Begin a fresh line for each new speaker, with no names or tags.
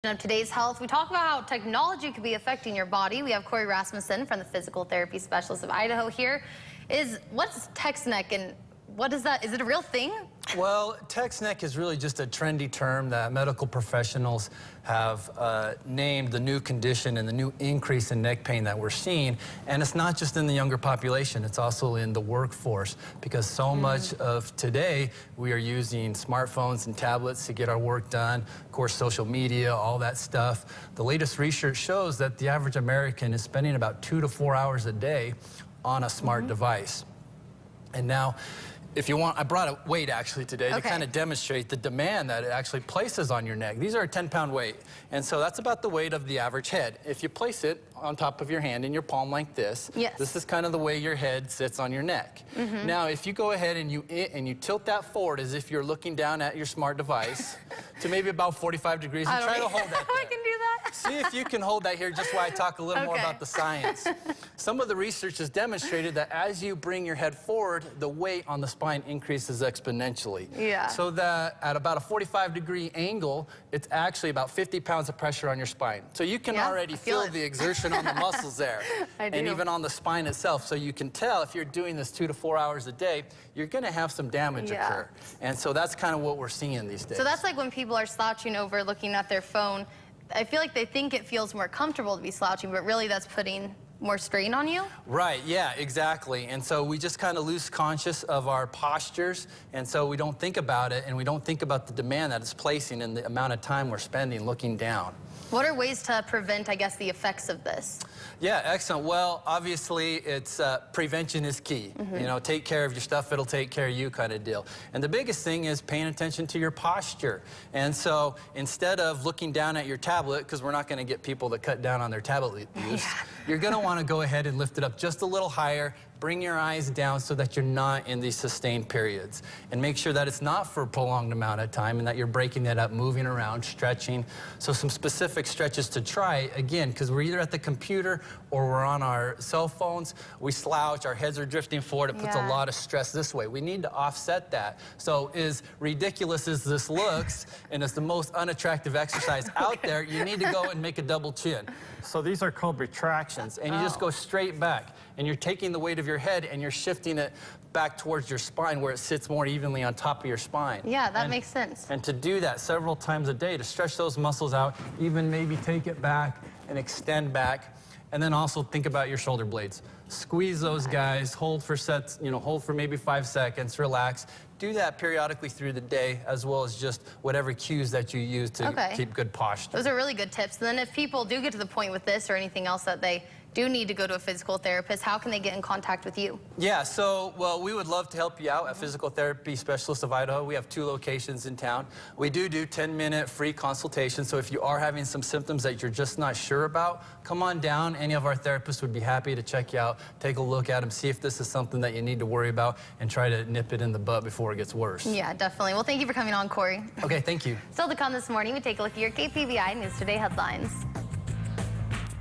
Of today's health, we talk about how technology could be affecting your body. We have Corey Rasmussen from the physical therapy specialist of Idaho here. What's text neck and what is that? Is it a real thing?
Well, text neck is really just a trendy term that medical professionals have named the new condition and the new increase in neck pain that we're seeing. And it's not just in the younger population, it's also in the workforce, because so much of today we are using smartphones and tablets to get our work done. Of course, social media, all that stuff. The latest research shows that the average American is spending about 2 to 4 hours a day on a smart device. And now, if you want, I brought a weight actually today to kind of demonstrate the demand that it actually places on your neck. These are a 10-pound weight, and so that's about the weight of the average head. If you place it on top of your hand in your palm like this, this is kind of the way your head sits on your neck. Now, if you go ahead and you tilt that forward as if you're looking down at your smart device to maybe about 45 degrees, and try to hold that there.
I can do that.
See if you can hold that here, just while I talk a little more about the science. Some of the research has demonstrated that as you bring your head forward, the weight on the spine increases exponentially. So that at about a 45-degree angle, it's actually about 50 pounds of pressure on your spine. So you can already feel the exertion on the muscles there, and even on the spine itself. So you can tell if you're doing this 2 to 4 hours a day, you're going to have some damage occur. And so that's kind of what we're seeing these days.
So that's like when people are slouching over looking at their phone. I feel like they think it feels more comfortable to be slouching, but really that's putting more strain on you?
Right, yeah, exactly. And so we just kind of lose conscious of our postures, and so we don't think about it, and we don't think about the demand that it's placing and the amount of time we're spending looking down.
What are ways to prevent, I guess, the effects of this?
Yeah, excellent. Well, obviously, it's prevention is key. You know, take care of your stuff, it'll take care of you kind of deal. And the biggest thing is paying attention to your posture. And so instead of looking down at your tablet, because we're not going to get people to cut down on their tablet use, you're going to want to go ahead and lift it up just a little higher. Bring your eyes down so that you're not in these sustained periods. And make sure that it's not for a prolonged amount of time and that you're breaking that up, moving around, stretching. So some specific stretches to try, again, because we're either at the computer or we're on our cell phones. We slouch, our heads are drifting forward. It puts a lot of stress this way. We need to offset that. So as ridiculous as this looks, and it's the most unattractive exercise out there, you need to go and make a double chin. So these are called retractions, and you just go straight back, and you're taking the weight of your head and you're shifting it back towards your spine where it sits more evenly on top of your spine.
Yeah, that makes sense.
And to do that several times a day, to stretch those muscles out, even maybe take it back and extend back, and then also think about your shoulder blades. Squeeze those guys, hold for sets, hold for maybe 5 seconds, relax. Do that periodically through the day, as well as just whatever cues that you use to keep good posture.
Those are really good tips. And then if people do get to the point with this or anything else that they do need to go to a physical therapist, how can they get in contact with you?
Yeah, so, well, we would love to help you out at Physical Therapy Specialist of Idaho. We have 2 locations in town. We do 10-minute free consultations, so if you are having some symptoms that you're just not sure about, come on down. Any of our therapists would be happy to check you out, take a look at them, see if this is something that you need to worry about, and try to nip it in the bud before it gets worse.
Yeah, definitely. Well, thank you for coming on, Corey.
Okay, thank you.
Still to come this morning, we take a look at your KPVI News Today headlines.